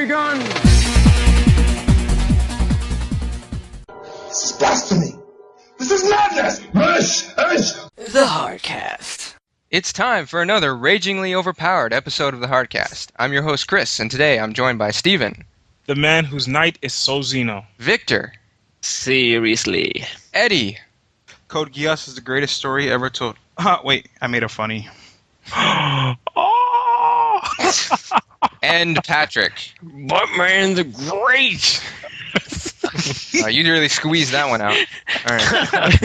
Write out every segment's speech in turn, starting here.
begun! This is blasphemy! This is madness! The Hardcast. It's time for another ragingly overpowered episode of the Hardcast. I'm your host, Chris, and today I'm joined by Steven. The man whose night is so Xeno. Victor. Seriously. Eddie. Code Geass is the greatest story ever told. Wait, I made it funny. And Patrick. Buttman the Great! You really squeezed that one out. All right.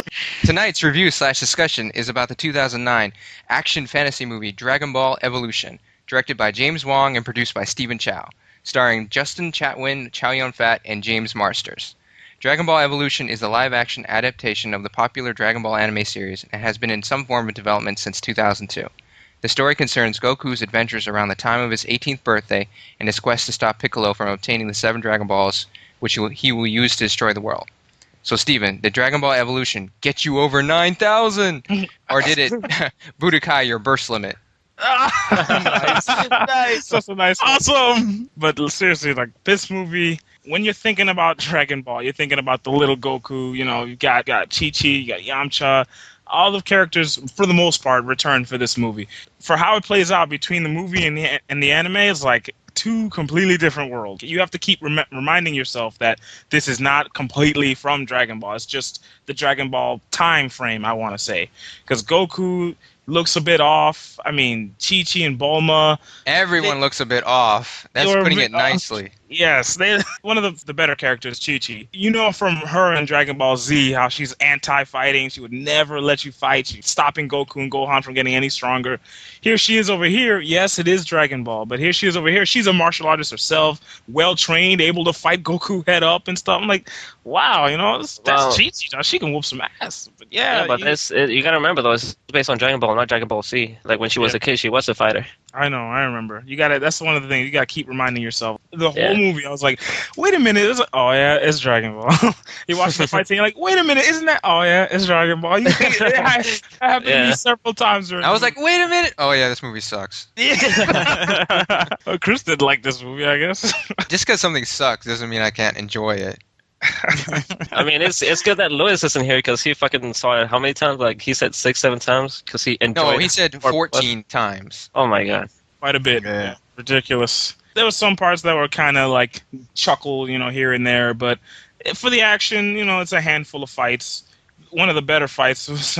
Tonight's review/discussion is about the 2009 action fantasy movie Dragon Ball Evolution, directed by James Wong and produced by Stephen Chow, starring Justin Chatwin, Chow Yun-Fat, and James Marsters. Dragon Ball Evolution is the live-action adaptation of the popular Dragon Ball anime series and has been in some form of development since 2002. The story concerns Goku's adventures around the time of his 18th birthday and his quest to stop Piccolo from obtaining the 7 Dragon Balls, which he will use to destroy the world. So, Steven, did Dragon Ball Evolution get you over 9,000? Or did it Budokai your burst limit? Nice. That's a nice one. Awesome! But seriously, like, this movie, when you're thinking about Dragon Ball, you're thinking about the little Goku, you know, you got Chi-Chi, you got Yamcha. All the characters, for the most part, return for this movie. For how it plays out between the movie and the anime is like two completely different worlds. You have to keep reminding yourself that this is not completely from Dragon Ball. It's just the Dragon Ball time frame, I want to say. Because Goku looks a bit off. I mean, Chi-Chi and Bulma. Everyone looks a bit off. That's putting it nicely. Yes, one of the better characters, Chi-Chi. You know from her in Dragon Ball Z how she's anti-fighting. She would never let you fight. She's stopping Goku and Gohan from getting any stronger. Here she is over here. Yes, it is Dragon Ball, but here she is over here. She's a martial artist herself, well-trained, able to fight Goku head up and stuff. I'm like, wow, you know, that's Chi-Chi. She can whoop some ass. But yeah, but you gotta remember, though, it's based on Dragon Ball, not Dragon Ball Z. Like, when she was a kid, she was a fighter. I know, I remember. That's one of the things you gotta keep reminding yourself. The whole movie, I was like, wait a minute, oh yeah, it's Dragon Ball. You watch the fight scene, you're like, wait a minute, isn't that? Oh yeah, it's Dragon Ball. I happened to me several times during I was like, wait a minute. Oh yeah, this movie sucks. Well, Chris did like this movie, I guess. Just because something sucks doesn't mean I can't enjoy it. I mean, it's good that Lewis isn't here because he fucking saw it how many times? Like, he said 6-7 times because he enjoyed it. No, he said 14 times. Oh my god. Quite a bit. Yeah. Ridiculous. There were some parts that were kind of like chuckle, you know, here and there, but for the action, you know, it's a handful of fights. One of the better fights was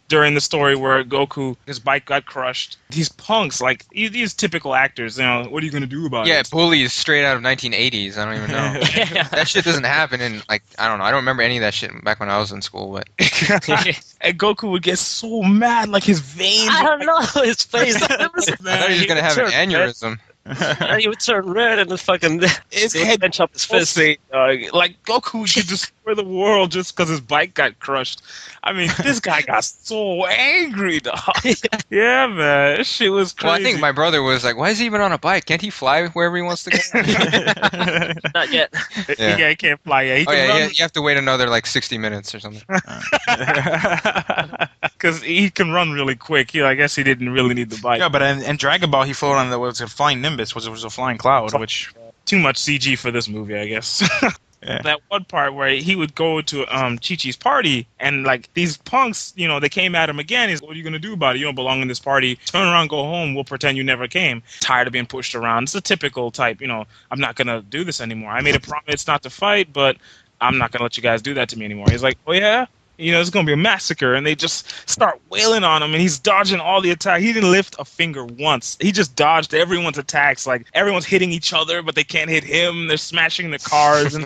during the story where Goku, his bike got crushed. These punks, like, these typical actors, you know, what are you going to do about it? Yeah, bullies straight out of 1980s. I don't even know. That shit doesn't happen in, like, I don't know. I don't remember any of that shit back when I was in school, but... And Goku would get so mad, like his veins... I don't know, his face. I thought he was going to have an aneurysm. He would turn red and the fucking his head bench up his fist. Like Goku could destroy the world just because his bike got crushed. I mean, this guy got so angry, dog. Yeah, man, this shit was crazy. Well, I think my brother was like, "Why is he even on a bike? Can't he fly wherever he wants to go?" Not yet. Yeah, he can't fly yet. You have to wait another like 60 minutes or something. Because he can run really quick. I guess he didn't really need the bike. Yeah, but in Dragon Ball, he floated on a flying Nimbus, which was a flying cloud, which... Too much CG for this movie, I guess. Yeah. That one part where he would go to Chi-Chi's party, and like these punks, you know, they came at him again. He's, what are you gonna do about it? You don't belong in this party. Turn around, go home. We'll pretend you never came. Tired of being pushed around. It's a typical type, you know, I'm not gonna do this anymore. I made a promise not to fight, but I'm not gonna let you guys do that to me anymore. He's like, oh yeah? You know, it's going to be a massacre. And they just start wailing on him, and he's dodging all the attacks. He didn't lift a finger once. He just dodged everyone's attacks. Like, everyone's hitting each other, but they can't hit him. They're smashing the cars. And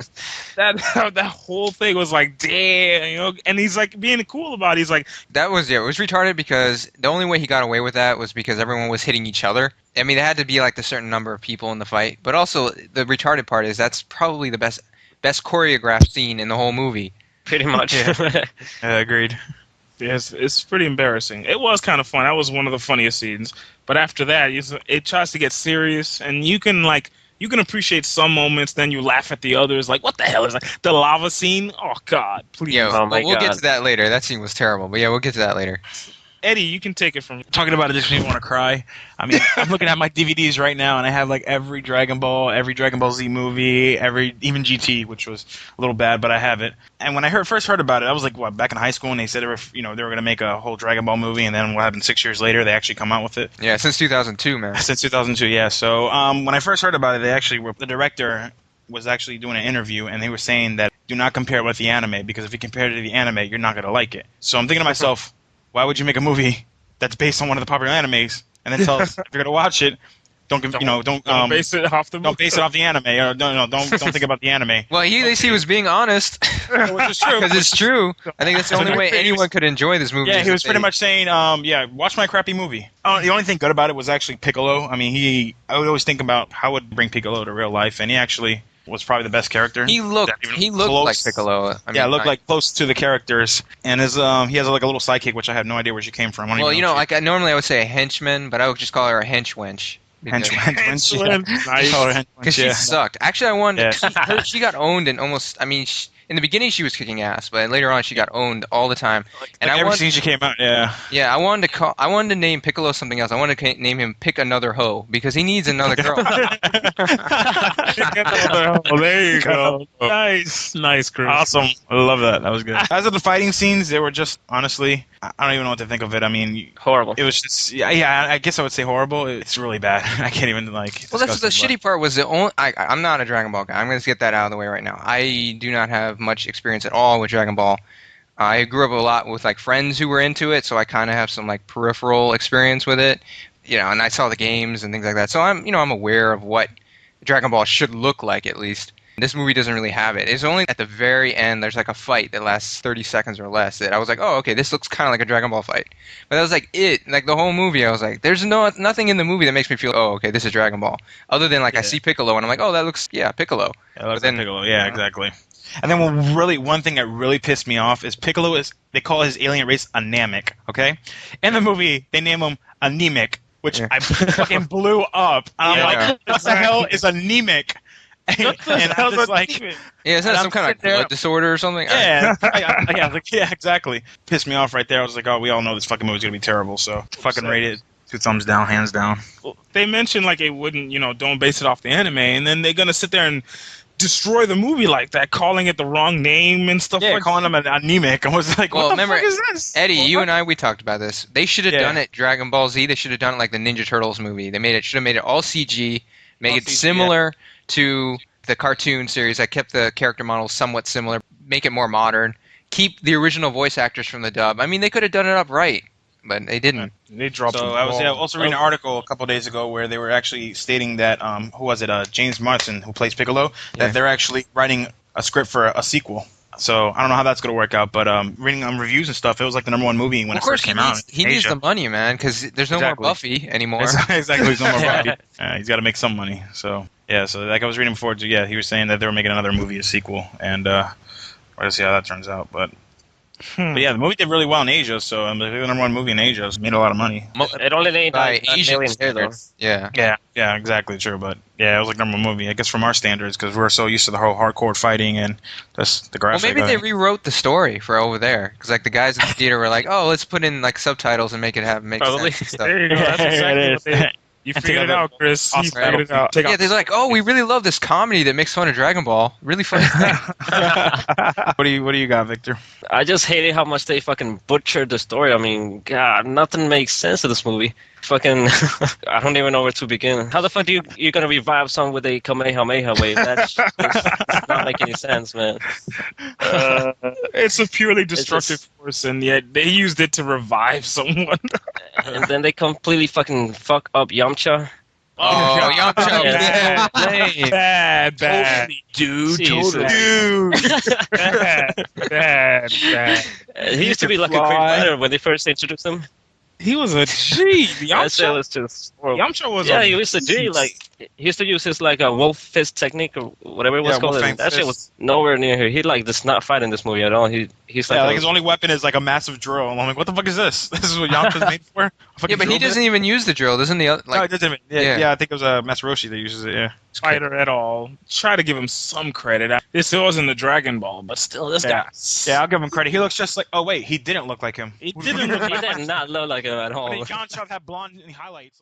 that whole thing was like, damn, you know. And he's, like, being cool about it. He's like... That was, it was retarded because the only way he got away with that was because everyone was hitting each other. I mean, it had to be, like, a certain number of people in the fight. But also, the retarded part is that's probably the best choreographed scene in the whole movie. Pretty much. Yeah, agreed. Yes, it's pretty embarrassing. It was kind of fun. That was one of the funniest scenes. But after that, it tries to get serious, and you can appreciate some moments, then you laugh at the others. Like, what the hell is that? The lava scene? Oh, God, please. Yeah, we'll get to that later. That scene was terrible, but yeah, we'll get to that later. Eddie, you can take it from. Talking about it just makes me want to cry. I mean, I'm looking at my DVDs right now, and I have like every Dragon Ball Z movie, even GT, which was a little bad, but I have it. And when I first heard about it, I was like, what, back in high school, and they said they were going to make a whole Dragon Ball movie, and then what happened 6 years later, they actually come out with it. Yeah, since 2002, man. Since 2002, yeah. So when I first heard about it, the director was actually doing an interview, and they were saying that do not compare it with the anime, because if you compare it to the anime, you're not going to like it. So I'm thinking to myself, why would you make a movie that's based on one of the popular animes and then tell us if you're going to watch it, don't base it off the movie. Don't base it off the anime, or don't think about the anime. Well, at least he was being honest. Which is true. Because it's true. I think that's the only way anyone could enjoy this movie. Yeah, he was pretty much saying, watch my crappy movie. The only thing good about it was actually Piccolo. I mean, I would always think about how would bring Piccolo to real life, and he actually was probably the best character. He looked like Piccolo. Looked like close to the characters. And he has like a little sidekick, which I have no idea where she came from. Well, normally I would say a henchman, but I would just call her a henchwench. Henchman. Because she sucked. Actually, I wanted. She got owned and almost. I mean, in the beginning she was kicking ass, but later on she got owned all the time. And ever since she came out, yeah. Yeah, I wanted to name Piccolo something else. I wanted to name him Pick Another Hoe because he needs another girl. Well, there you go. Nice, Chris. Awesome. I love that. That was good. As of the fighting scenes, they were just honestly, I don't even know what to think of it. I mean, Horrible. It was just I guess I would say horrible. It's really bad. I can't even like. Well, that's the shitty part. Was the only I'm not a Dragon Ball guy. I'm going to get that out of the way right now. I do not have much experience at all with Dragon Ball. I grew up a lot with like friends who were into it, so I kind of have some like peripheral experience with it. And I saw the games and things like that. So I'm aware of what Dragon Ball should look like at least. This movie doesn't really have it. It's only at the very end there's like a fight that lasts 30 seconds or less that I was like, oh, okay, this looks kind of like a Dragon Ball fight. But that was like it. Like the whole movie, I was like, there's nothing in the movie that makes me feel, oh, okay, this is Dragon Ball. Other than like I see Piccolo and I'm like, oh, that looks, Piccolo. Yeah, like Piccolo. Yeah, exactly. And then one thing that really pissed me off is Piccolo they call his alien race a Namek, okay? In the movie, they name him a Namek, which I fucking blew up. And I'm like, what the hell is a Namek? And I'm just like, isn't that some kind of blood disorder or something? Yeah, exactly. Pissed me off right there. I was like, oh, we all know this fucking movie's gonna be terrible, so fucking rate it 2 thumbs down, hands down. Well, they mentioned like it wouldn't, don't base it off the anime, and then they're gonna sit there and destroy the movie like that, calling it the wrong name and stuff. Yeah, calling him an anemic. I was like, what the fuck is this? Eddie, you and I, we talked about this. They should have done it Dragon Ball Z. They should have done it like the Ninja Turtles movie. Should have made it all CG, make it similar to the cartoon series. I kept the character models somewhat similar, make it more modern, keep the original voice actors from the dub. I mean, they could have done it up right, but they didn't. They dropped. So I was also reading an article a couple of days ago where they were actually stating that who was it? James Marsden, who plays Piccolo, that they're actually writing a script for a sequel. So I don't know how that's going to work out, but reading reviews and stuff, it was like the #1 movie when it first came out. He needs the money, man, because there's no more Buffy anymore. Exactly, there's no more Buffy. He's got to make some money. So yeah, so like I was reading before, he was saying that they were making another movie, a sequel, and we're gonna see how that turns out. But yeah, the movie did really well in Asia, so the #1 movie in Asia made a lot of money. It only made by Asian million here, though. standards. Yeah, exactly, true. But yeah, it was like #1 movie, I guess, from our standards, because we're so used to the whole hardcore fighting and just the graphic. Well, maybe they rewrote the story for over there, because like the guys in the theater were like, oh, let's put in like subtitles and make sense and stuff. There you go. That's exactly what they. You figured it out, Chris. You figured it out. Yeah, they're like, oh, we really love this comedy that makes fun of Dragon Ball. Really funny thing. What do you got, Victor? I just hated how much they fucking butchered the story. I mean, God, nothing makes sense in this movie. Fucking, I don't even know where to begin. How the fuck you're gonna revive someone with a Kamehameha wave? That does not make any sense, man. It's a purely destructive force, and yet they used it to revive someone. And then they completely fucking fuck up Yamcha. Oh, Yamcha! Bad. Totally, dude. Bad. He used to be like a great fighter when they first introduced him. He was a G. I say it Yamcha, was just horrible. Yamcha was Yeah, a he was a G. Like he used to use his like a wolf fist technique or whatever it was Yeah, called. wolf And that fang shit was fist. nowhere near here. He like does not fight in this movie at all. He's like, Yeah, like his only weapon is like a massive drill. I'm like, what the fuck is this? This is what Yamcha's made for? A fucking Yeah, but he drill doesn't bit? even use the drill, doesn't he? No, Like, it doesn't. Yeah. Yeah, I think it was Master Roshi that uses it. Yeah. fighter at all. Try to give him some credit. This wasn't the Dragon Ball, but still, this guy. Yeah, I'll give him credit. He looks just like. Oh wait, he didn't look like him. He didn't look he did not look like him at all. John Chubb had blonde highlights. Like.